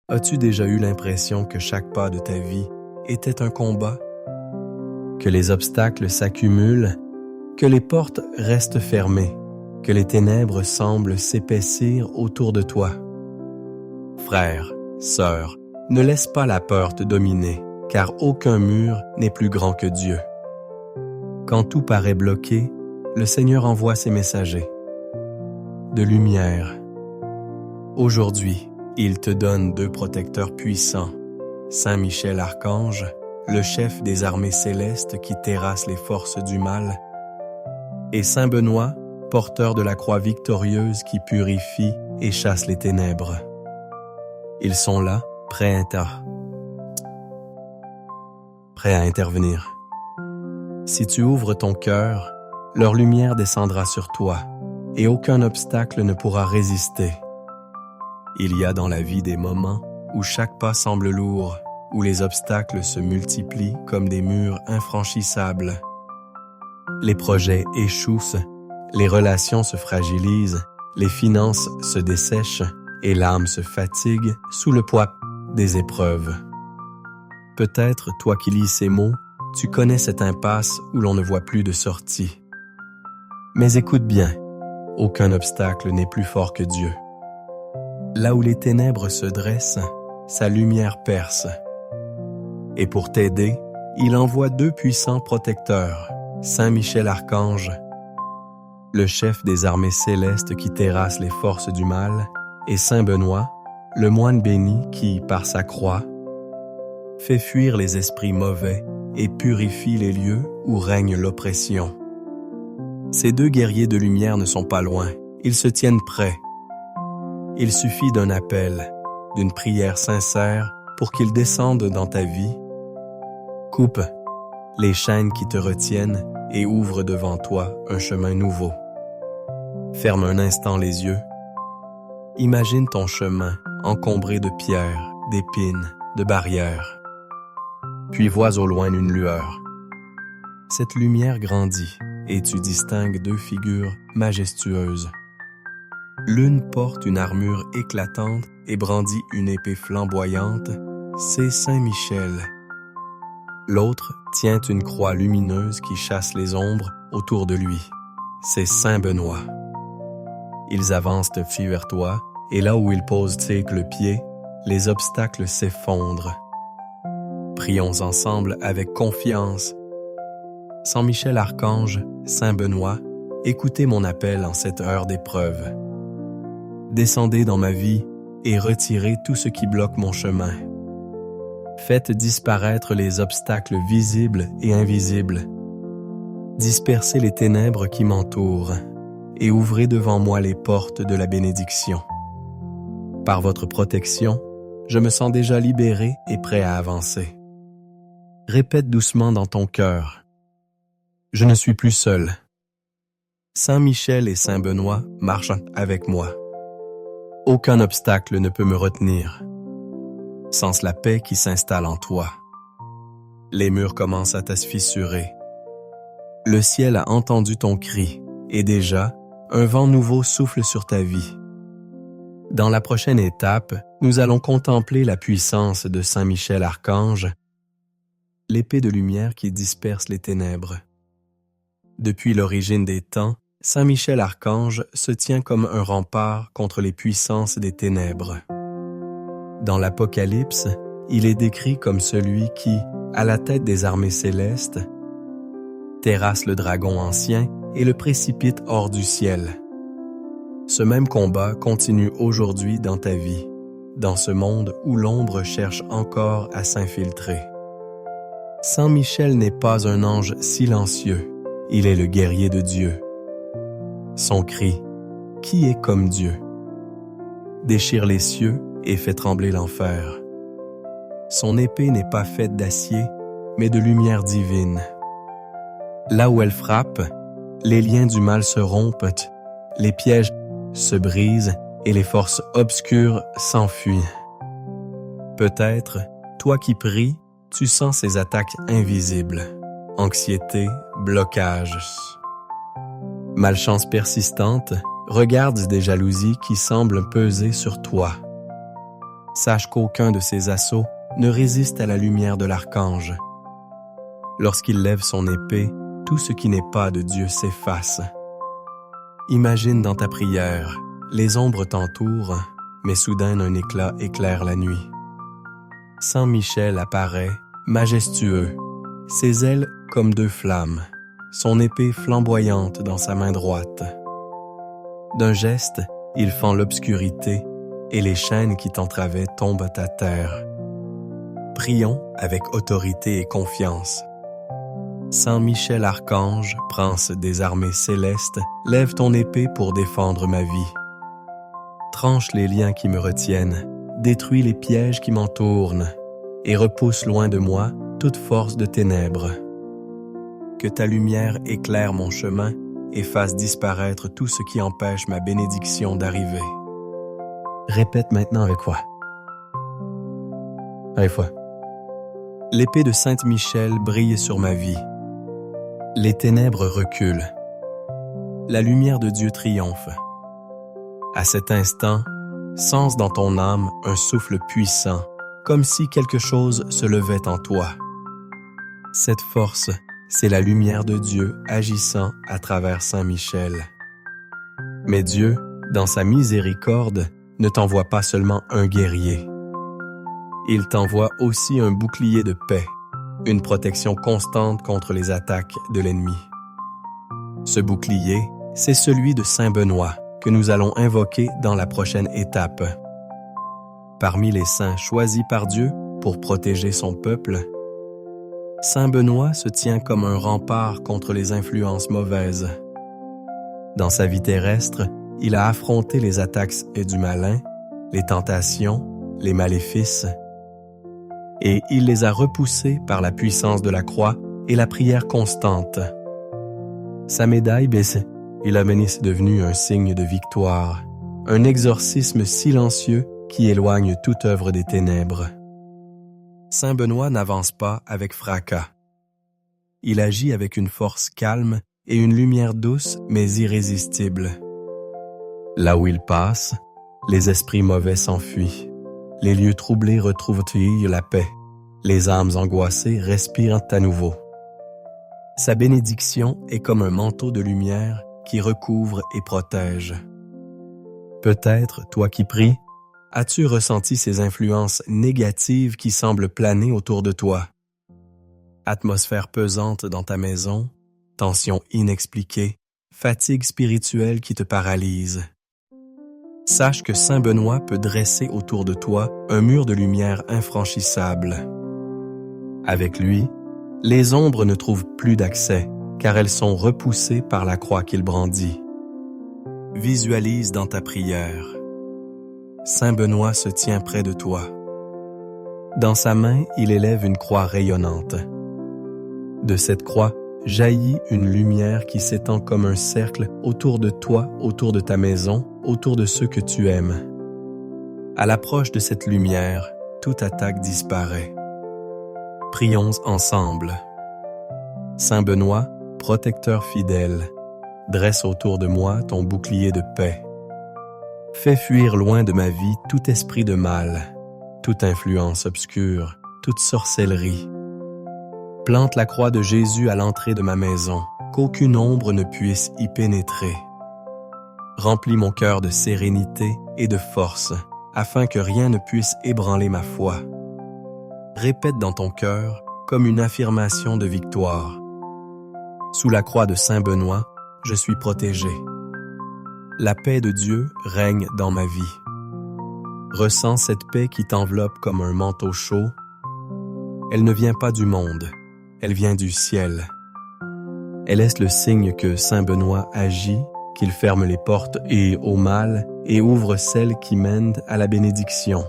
As-tu déjà eu l'impression que chaque pas de ta vie était un combat? Que les obstacles s'accumulent, que les portes restent fermées, que les ténèbres semblent s'épaissir autour de toi? Frère, sœur, ne laisse pas la peur te dominer, car aucun mur n'est plus grand que Dieu. Quand tout paraît bloqué, le Seigneur envoie ses messagers. De lumière. Aujourd'hui, il te donne 2 protecteurs puissants, Saint Michel Archange, le chef des armées célestes qui terrasse les forces du mal, et Saint Benoît, porteur de la croix victorieuse qui purifie et chasse les ténèbres. Ils sont là, prêts à intervenir. Si tu ouvres ton cœur, leur lumière descendra sur toi, et aucun obstacle ne pourra résister. Il y a dans la vie des moments où chaque pas semble lourd, où les obstacles se multiplient comme des murs infranchissables. Les projets échouent, les relations se fragilisent, les finances se dessèchent et l'âme se fatigue sous le poids des épreuves. Peut-être, toi qui lis ces mots, tu connais cette impasse où l'on ne voit plus de sortie. Mais écoute bien, aucun obstacle n'est plus fort que Dieu. Là où les ténèbres se dressent, sa lumière perce. Et pour t'aider, il envoie 2 puissants protecteurs, Saint Michel Archange, le chef des armées célestes qui terrasse les forces du mal, et Saint Benoît, le moine béni qui, par sa croix, fait fuir les esprits mauvais et purifie les lieux où règne l'oppression. Ces 2 guerriers de lumière ne sont pas loin, ils se tiennent prêts. Il suffit d'un appel, d'une prière sincère pour qu'ils descendent dans ta vie. Coupe les chaînes qui te retiennent et ouvre devant toi un chemin nouveau. Ferme un instant les yeux. Imagine ton chemin encombré de pierres, d'épines, de barrières. Puis vois au loin une lueur. Cette lumière grandit et tu distingues 2 figures majestueuses. L'une porte une armure éclatante et brandit une épée flamboyante, c'est Saint Michel. L'autre tient une croix lumineuse qui chasse les ombres autour de lui, c'est Saint Benoît. Ils avancent vers toi, et là où ils posent le pied, les obstacles s'effondrent. Prions ensemble avec confiance. Saint Michel Archange, Saint Benoît, écoutez mon appel en cette heure d'épreuve. Descendez dans ma vie et retirez tout ce qui bloque mon chemin. Faites disparaître les obstacles visibles et invisibles. Dispersez les ténèbres qui m'entourent et ouvrez devant moi les portes de la bénédiction. Par votre protection, je me sens déjà libéré et prêt à avancer. Répète doucement dans ton cœur. Je ne suis plus seul. Saint Michel et Saint Benoît marchent avec moi. Aucun obstacle ne peut me retenir. Sens la paix qui s'installe en toi. Les murs commencent à se fissurer. Le ciel a entendu ton cri, et déjà, un vent nouveau souffle sur ta vie. Dans la prochaine étape, nous allons contempler la puissance de Saint Michel Archange, l'épée de lumière qui disperse les ténèbres. Depuis l'origine des temps, Saint Michel Archange se tient comme un rempart contre les puissances des ténèbres. Dans l'Apocalypse, il est décrit comme celui qui, à la tête des armées célestes, terrasse le dragon ancien et le précipite hors du ciel. Ce même combat continue aujourd'hui dans ta vie, dans ce monde où l'ombre cherche encore à s'infiltrer. Saint Michel n'est pas un ange silencieux, il est le guerrier de Dieu. Son cri, « Qui est comme Dieu ?» déchire les cieux et fait trembler l'enfer. Son épée n'est pas faite d'acier, mais de lumière divine. Là où elle frappe, les liens du mal se rompent, les pièges se brisent et les forces obscures s'enfuient. Peut-être, toi qui pries, tu sens ces attaques invisibles. Anxiété, blocage. Malchance persistante, regarde des jalousies qui semblent peser sur toi. sache qu'aucun de ses assauts ne résiste à la lumière de l'archange. Lorsqu'il lève son épée, tout ce qui n'est pas de Dieu s'efface. Imagine dans ta prière, les ombres t'entourent, mais soudain un éclat éclaire la nuit. Saint Michel apparaît, majestueux, ses ailes comme deux flammes, son épée flamboyante dans sa main droite. D'un geste, il fend l'obscurité et les chaînes qui t'entravaient tombent à terre. Prions avec autorité et confiance. Saint Michel Archange, prince des armées célestes, lève ton épée pour défendre ma vie. Tranche les liens qui me retiennent, détruis les pièges qui m'entourent et repousse loin de moi toute force de ténèbres. Que ta lumière éclaire mon chemin et fasse disparaître tout ce qui empêche ma bénédiction d'arriver. Répète maintenant avec foi. Avec foi. L'épée de Saint Michel brille sur ma vie. Les ténèbres reculent. La lumière de Dieu triomphe. À cet instant, sens dans ton âme un souffle puissant, comme si quelque chose se levait en toi. Cette force, c'est la lumière de Dieu agissant à travers Saint Michel. Mais Dieu, dans sa miséricorde, ne t'envoie pas seulement un guerrier. Il t'envoie aussi un bouclier de paix, une protection constante contre les attaques de l'ennemi. Ce bouclier, c'est celui de Saint Benoît que nous allons invoquer dans la prochaine étape. Parmi les saints choisis par Dieu pour protéger son peuple, Saint Benoît se tient comme un rempart contre les influences mauvaises. Dans sa vie terrestre, il a affronté les attaques du malin, les tentations, les maléfices, et il les a repoussés par la puissance de la croix et la prière constante. Sa médaille baissée, il a mené, c'est devenu un signe de victoire, un exorcisme silencieux qui éloigne toute œuvre des ténèbres. Saint Benoît n'avance pas avec fracas. Il agit avec une force calme et une lumière douce mais irrésistible. Là où il passe, les esprits mauvais s'enfuient. Les lieux troublés retrouvent la paix. Les âmes angoissées respirent à nouveau. Sa bénédiction est comme un manteau de lumière qui recouvre et protège. Peut-être, toi qui pries, as-tu ressenti ces influences négatives qui semblent planer autour de toi? Atmosphère pesante dans ta maison, tension inexpliquée, fatigue spirituelle qui te paralyse. Sache que Saint Benoît peut dresser autour de toi un mur de lumière infranchissable. Avec lui, les ombres ne trouvent plus d'accès, car elles sont repoussées par la croix qu'il brandit. Visualise dans ta prière. Saint Benoît se tient près de toi. Dans sa main, il élève une croix rayonnante. De cette croix jaillit une lumière qui s'étend comme un cercle autour de toi, autour de ta maison, autour de ceux que tu aimes. À l'approche de cette lumière, toute attaque disparaît. Prions ensemble. Saint Benoît, protecteur fidèle, dresse autour de moi ton bouclier de paix. Fais fuir loin de ma vie tout esprit de mal, toute influence obscure, toute sorcellerie. Plante la croix de Jésus à l'entrée de ma maison, qu'aucune ombre ne puisse y pénétrer. Remplis mon cœur de sérénité et de force, afin que rien ne puisse ébranler ma foi. Répète dans ton cœur comme une affirmation de victoire. Sous la croix de Saint Benoît, je suis protégé. La paix de Dieu règne dans ma vie. Ressens cette paix qui t'enveloppe comme un manteau chaud. Elle ne vient pas du monde, elle vient du ciel. Elle est le signe que Saint Benoît agit, qu'il ferme les portes au mal et ouvre celles qui mènent à la bénédiction.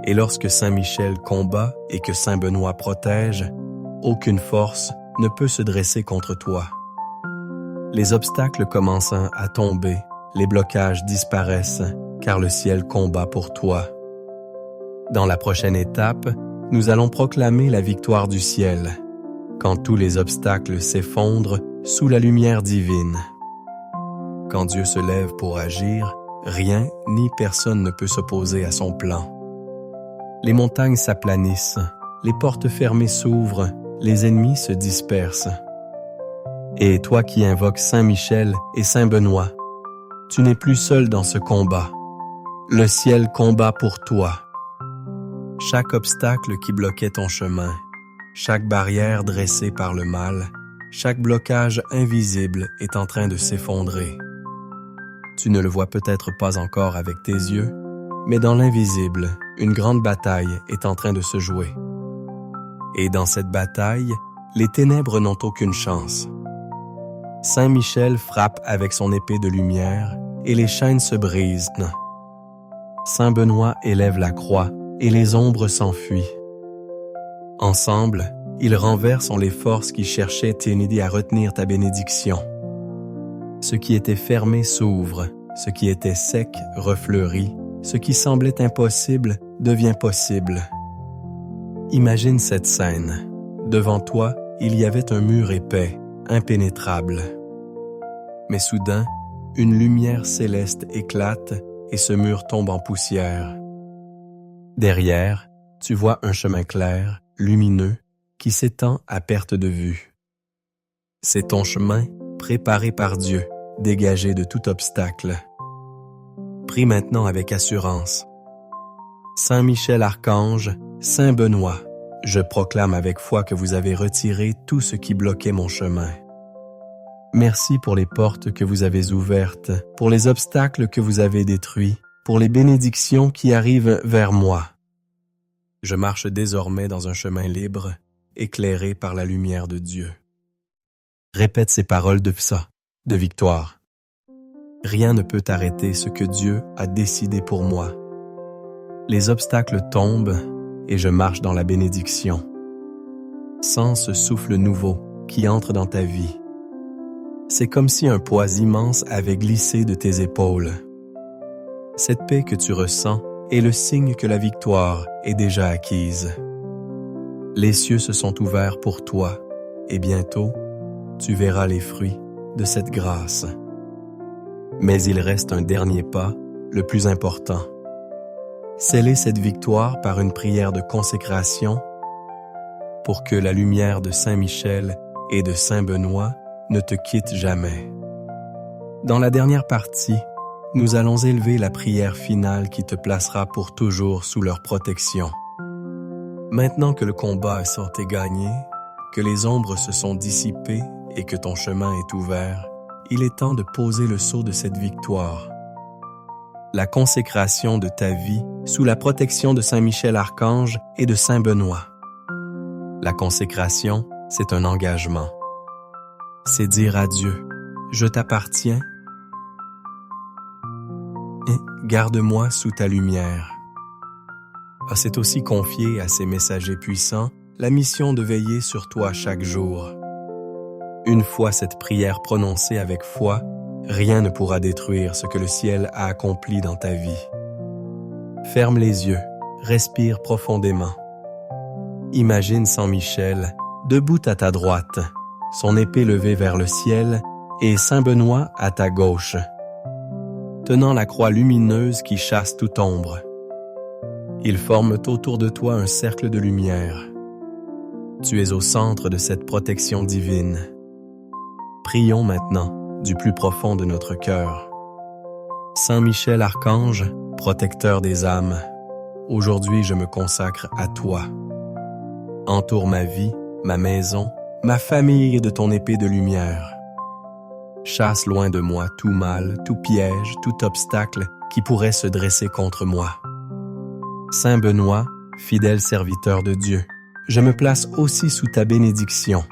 Et lorsque Saint Michel combat et que Saint Benoît protège, aucune force ne peut se dresser contre toi. Les obstacles commencent à tomber, les blocages disparaissent, car le ciel combat pour toi. Dans la prochaine étape, nous allons proclamer la victoire du ciel, quand tous les obstacles s'effondrent sous la lumière divine. Quand Dieu se lève pour agir, rien ni personne ne peut s'opposer à son plan. Les montagnes s'aplanissent, les portes fermées s'ouvrent, les ennemis se dispersent. Et toi qui invoques Saint Michel et Saint Benoît, tu n'es plus seul dans ce combat. Le ciel combat pour toi. Chaque obstacle qui bloquait ton chemin, chaque barrière dressée par le mal, chaque blocage invisible est en train de s'effondrer. Tu ne le vois peut-être pas encore avec tes yeux, mais dans l'invisible, une grande bataille est en train de se jouer. Et dans cette bataille, les ténèbres n'ont aucune chance. Saint Michel frappe avec son épée de lumière et les chaînes se brisent. Saint Benoît élève la croix et les ombres s'enfuient. Ensemble, ils renversent les forces qui cherchaient à retenir ta bénédiction. Ce qui était fermé s'ouvre, ce qui était sec refleurit, ce qui semblait impossible devient possible. Imagine cette scène. Devant toi, il y avait un mur épais, impénétrable. Mais soudain, une lumière céleste éclate et ce mur tombe en poussière. Derrière, tu vois un chemin clair, lumineux, qui s'étend à perte de vue. C'est ton chemin, préparé par Dieu, dégagé de tout obstacle. Prie maintenant avec assurance. Saint Michel Archange, Saint Benoît, je proclame avec foi que vous avez retiré tout ce qui bloquait mon chemin. Merci pour les portes que vous avez ouvertes, pour les obstacles que vous avez détruits, pour les bénédictions qui arrivent vers moi. Je marche désormais dans un chemin libre, éclairé par la lumière de Dieu. Répète ces paroles de victoire. Rien ne peut arrêter ce que Dieu a décidé pour moi. Les obstacles tombent et je marche dans la bénédiction. Sens ce souffle nouveau qui entre dans ta vie. C'est comme si un poids immense avait glissé de tes épaules. Cette paix que tu ressens est le signe que la victoire est déjà acquise. Les cieux se sont ouverts pour toi et bientôt, tu verras les fruits de cette grâce. Mais il reste un dernier pas, le plus important. Sceller cette victoire par une prière de consécration pour que la lumière de Saint Michel et de Saint Benoît ne te quitte jamais. Dans la dernière partie, nous allons élever la prière finale qui te placera pour toujours sous leur protection. Maintenant que le combat est sorti gagné, que les ombres se sont dissipées et que ton chemin est ouvert, il est temps de poser le sceau de cette victoire. La consécration de ta vie sous la protection de Saint Michel Archange et de Saint Benoît. La consécration, c'est un engagement. C'est dire à Dieu, je t'appartiens et garde-moi sous ta lumière. C'est aussi confier à ces messagers puissants la mission de veiller sur toi chaque jour. Une fois cette prière prononcée avec foi, rien ne pourra détruire ce que le ciel a accompli dans ta vie. Ferme les yeux, respire profondément. Imagine Saint Michel, debout à ta droite, son épée levée vers le ciel, et Saint Benoît à ta gauche, tenant la croix lumineuse qui chasse toute ombre. Ils forment autour de toi un cercle de lumière. Tu es au centre de cette protection divine. Prions maintenant du plus profond de notre cœur. Saint Michel Archange, protecteur des âmes, aujourd'hui je me consacre à toi. Entoure ma vie, ma maison, ma famille de ton épée de lumière. Chasse loin de moi tout mal, tout piège, tout obstacle qui pourrait se dresser contre moi. Saint Benoît, fidèle serviteur de Dieu, je me place aussi sous ta bénédiction.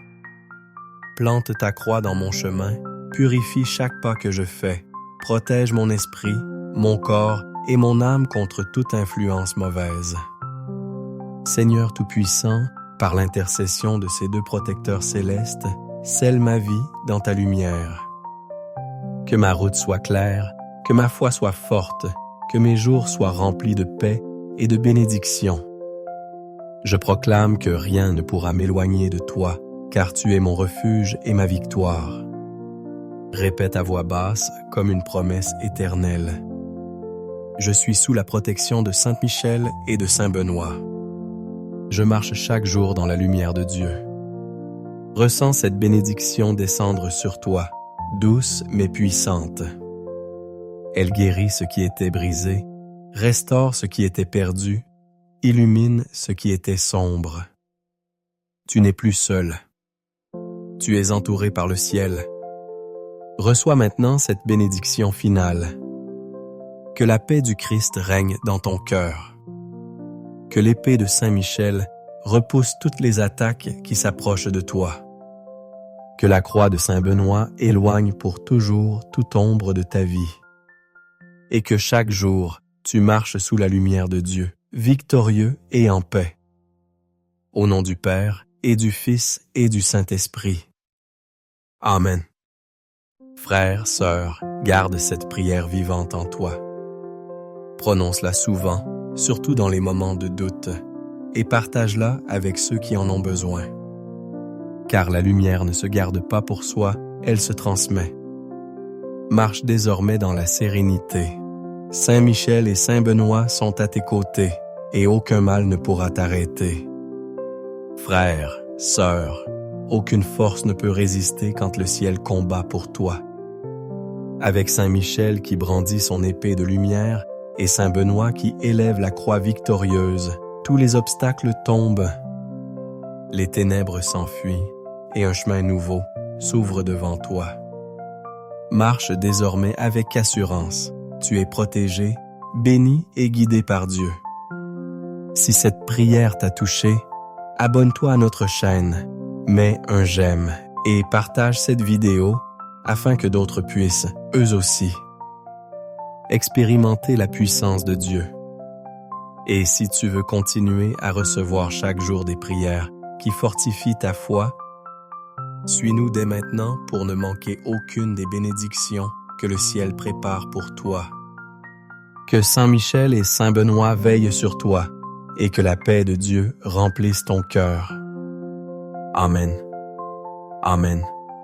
Plante ta croix dans mon chemin, purifie chaque pas que je fais, protège mon esprit, mon corps et mon âme contre toute influence mauvaise. Seigneur Tout-Puissant, par l'intercession de ces deux protecteurs célestes, scelle ma vie dans ta lumière. Que ma route soit claire, que ma foi soit forte, que mes jours soient remplis de paix et de bénédiction. Je proclame que rien ne pourra m'éloigner de toi, car tu es mon refuge et ma victoire. Répète à voix basse comme une promesse éternelle. je suis sous la protection de Saint Michel et de Saint Benoît. Je marche chaque jour dans la lumière de Dieu. Ressens cette bénédiction descendre sur toi, douce mais puissante. Elle guérit ce qui était brisé, restaure ce qui était perdu, illumine ce qui était sombre. Tu n'es plus seul. Tu es entouré par le ciel. Reçois maintenant cette bénédiction finale. Que la paix du Christ règne dans ton cœur. Que l'épée de Saint Michel repousse toutes les attaques qui s'approchent de toi. Que la croix de Saint Benoît éloigne pour toujours toute ombre de ta vie. Et que chaque jour, tu marches sous la lumière de Dieu, victorieux et en paix. Au nom du Père, et du Fils, et du Saint-Esprit. Amen. Frères, sœurs, garde cette prière vivante en toi. Prononce-la souvent, surtout dans les moments de doute, et partage-la avec ceux qui en ont besoin. Car la lumière ne se garde pas pour soi, elle se transmet. Marche désormais dans la sérénité. Saint Michel et Saint Benoît sont à tes côtés, et aucun mal ne pourra t'arrêter. Frères, sœurs, aucune force ne peut résister quand le ciel combat pour toi. Avec Saint Michel qui brandit son épée de lumière et Saint Benoît qui élève la croix victorieuse, tous les obstacles tombent. Les ténèbres s'enfuient et un chemin nouveau s'ouvre devant toi. Marche désormais avec assurance. Tu es protégé, béni et guidé par Dieu. Si cette prière t'a touché, abonne-toi à notre chaîne, mets un j'aime et partage cette vidéo afin que d'autres puissent, eux aussi, expérimenter la puissance de Dieu. Et si tu veux continuer à recevoir chaque jour des prières qui fortifient ta foi, suis-nous dès maintenant pour ne manquer aucune des bénédictions que le ciel prépare pour toi. Que Saint Michel et Saint Benoît veillent sur toi et que la paix de Dieu remplisse ton cœur. Amen. Amen.